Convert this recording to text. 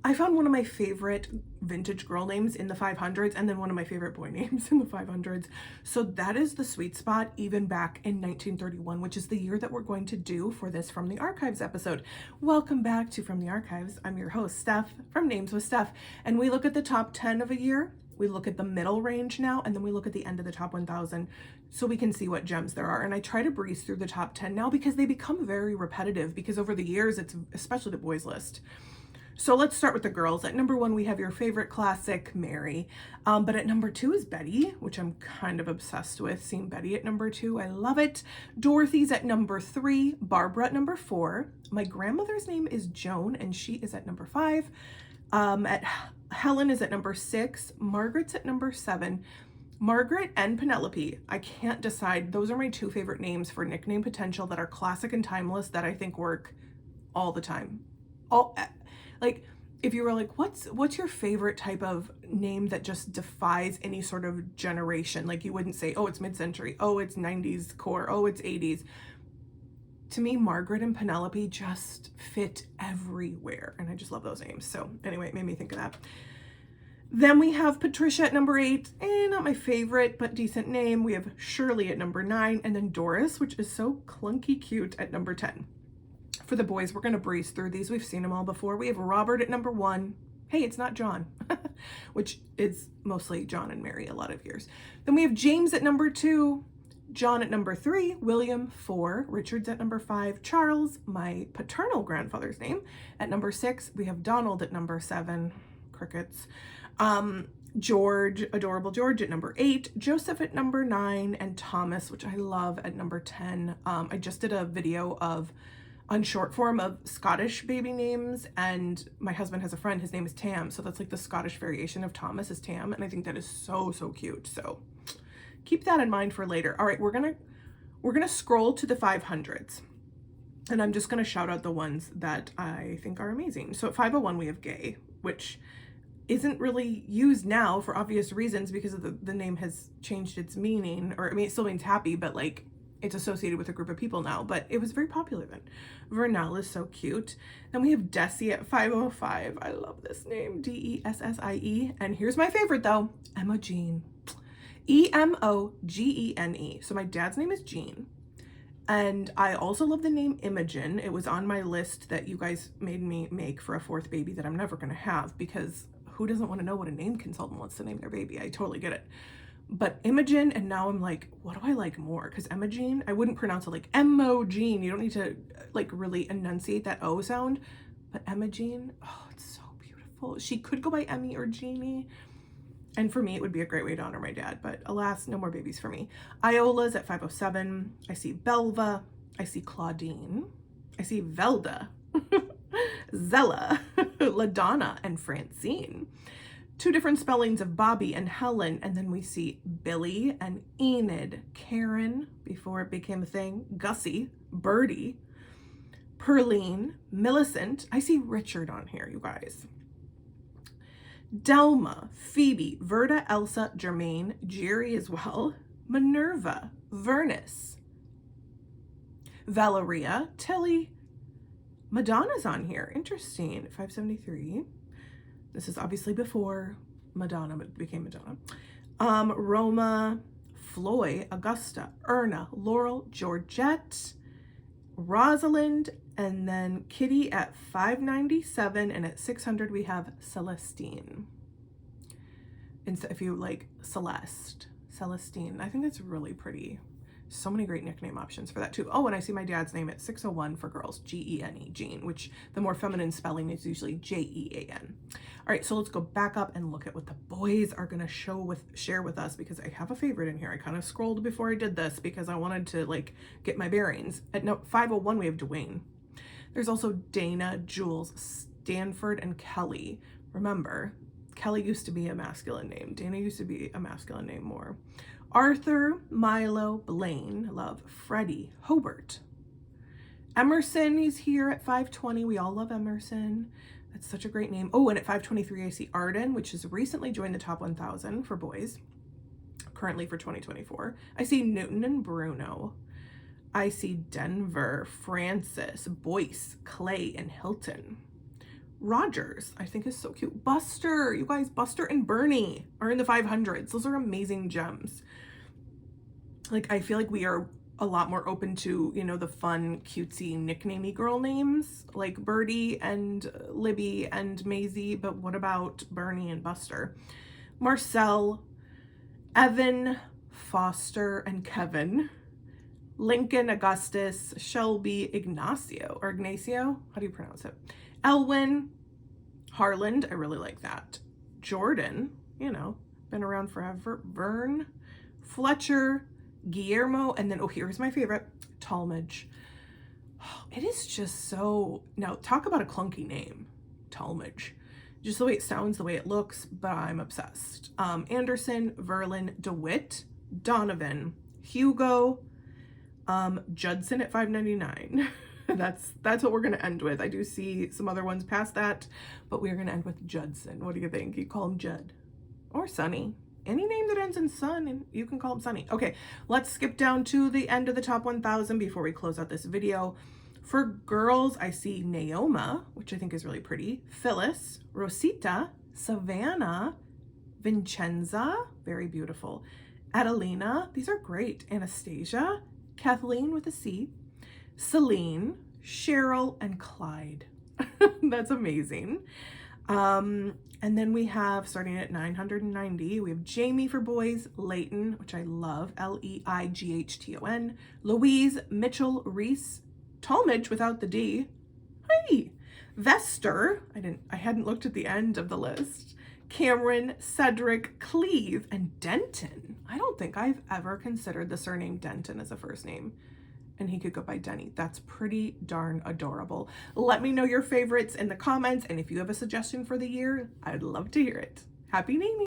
I found one of my favorite vintage girl names in the 500s and then one of my favorite boy names in the 500s. So that is the sweet spot even back in 1931, which is the year that we're going to do for this From the Archives episode. Welcome back to From the Archives. I'm your host, Steph, from Names with Steph, and we look at the top 10 of a year. We look at the middle range now, and then we look at the end of the top 1,000 so we can see what gems there are. And I try to breeze through the top 10 now because they become very repetitive because over the years, it's especially the boys list. So let's start with the girls. At number 1, we have your favorite classic, Mary. But at number 2 is Betty, which I'm kind of obsessed with. Seeing Betty at number 2, I love it. Dorothy's at number 3, Barbara at number 4. My grandmother's name is Joan, and she is at number 5. Helen is at number 6. Margaret's at number 7. Margaret and Penelope, I can't decide. Those are my 2 favorite names for nickname potential that are classic and timeless that I think work all the time. Like, if you were like, what's your favorite type of name that just defies any sort of generation? Like, you wouldn't say, oh, it's mid-century, oh, it's 90s core, oh, it's 80s. To me, Margaret and Penelope just fit everywhere, and I just love those names. So anyway, it made me think of that. Then we have Patricia at number 8, not my favorite, but decent name. We have Shirley at number 9, and then Doris, which is so clunky cute, at number 10. For the boys, we're going to breeze through these. We've seen them all before. We have Robert at number 1. Hey, it's not John, which is mostly John and Mary a lot of years. Then we have James at number 2, John at number 3, William 4, Richard's at number 5, Charles, my paternal grandfather's name, at number 6. We have Donald at number 7, crickets. George, adorable George, at number 8, Joseph at number 9, and Thomas, which I love, at number 10. I just did a video on short form of Scottish baby names, and my husband has a friend, his name is Tam, so that's like the Scottish variation of Thomas is Tam, and I think that is so cute. So keep that in mind for later. All right, we're gonna scroll to the 500s, and I'm just gonna shout out the ones that I think are amazing. So at 501 we have Gay, which isn't really used now for obvious reasons because of the name has changed its meaning, or I mean it still means happy, but like it's associated with a group of people now, but it was very popular then. Vernell is so cute. Then we have Desi at 505. I love this name, D-E-S-S-I-E. And here's my favorite though, Emma Jean. E-M-O-G-E-N-E. So my dad's name is Jean. And I also love the name Imogen. It was on my list that you guys made me make for a 4th baby that I'm never gonna have, because who doesn't want to know what a name consultant wants to name their baby? I totally get it. But Imogen, and now I'm like, what do I like more? Because Imogen, I wouldn't pronounce it like Imogen. You don't need to like really enunciate that O sound. But Imogen, oh, it's so beautiful. She could go by Emmy or Jeannie. And for me, it would be a great way to honor my dad. But alas, no more babies for me. Iola's at 507. I see Belva. I see Claudine. I see Velda. Zella. LaDonna, and Francine. 2 different spellings of Bobby and Helen, and then we see Billy and Enid, Karen, before it became a thing, Gussie, Birdie, Perline, Millicent. I see Richard on here, you guys. Delma, Phoebe, Verda, Elsa, Jermaine, Jerry as well, Minerva, Vernus, Valeria, Tilly, Madonna's on here. Interesting. 573. This is obviously before Madonna became Madonna. Roma, Floy, Augusta, Erna, Laurel, Georgette, Rosalind, and then Kitty at 597, and at 600 we have Celestine. And so if you like Celestine, I think that's really pretty. So many great nickname options for that too. Oh, and I see my dad's name at 601 for girls, G-E-N-E, Jean, which the more feminine spelling is usually J-E-A-N. All right, so let's go back up and look at what the boys are gonna share with us, because I have a favorite in here. I kind of scrolled before I did this because I wanted to like get my bearings. At 501 we have Dwayne. There's also Dana, Jules, Stanford, and Kelly. Remember, Kelly used to be a masculine name. Dana used to be a masculine name more. Arthur, Milo, Blaine, love, Freddie, Hobart. Emerson, he's here at 520. We all love Emerson. That's such a great name. Oh, and at 523, I see Arden, which has recently joined the top 1,000 for boys, currently for 2024. I see Newton and Bruno. I see Denver, Francis, Boyce, Clay, and Hilton. Rogers, I think, is so cute. Buster, you guys, Buster and Bernie are in the 500s. Those are amazing gems. Like, I feel like we are a lot more open to, you know, the fun, cutesy, nicknamey girl names like Birdie and Libby and Maisie, but what about Bernie and Buster? Marcel, Evan, Foster, and Kevin. Lincoln, Augustus, Shelby, Ignacio, or Ignacio, how do you pronounce it? Elwin, Harland, I really like that. Jordan, you know, been around forever. Vern, Fletcher, Guillermo, and then, oh, here's my favorite, Talmadge. Oh, it is just so, now talk about a clunky name, Talmadge. Just the way it sounds, the way it looks, but I'm obsessed. Anderson, Verlin, DeWitt, Donovan, Hugo, Judson at $5.99. That's what we're gonna end with. I do see some other ones past that, but we're gonna end with Judson. What do you think? You call him Judd or Sonny. Any name that ends in son, and you can call him Sonny. Okay, let's skip down to the end of the top 1,000 before we close out this video. For girls, I see Naoma, which I think is really pretty, Phyllis, Rosita, Savannah, Vincenza, very beautiful, Adelina, these are great, Anastasia, Kathleen with a C, Celine, Cheryl, and Clyde. That's amazing. And then we have, starting at 990, we have Jamie for boys, Leighton, which I love, Leighton, Louise, Mitchell, Reese, Talmadge without the D, hey, Vester, I hadn't looked at the end of the list, Cameron, Cedric, Cleve, and Denton. I don't think I've ever considered the surname Denton as a first name, and he could go by Denny. That's pretty darn adorable. Let me know your favorites in the comments, and if you have a suggestion for the year, I'd love to hear it. Happy naming!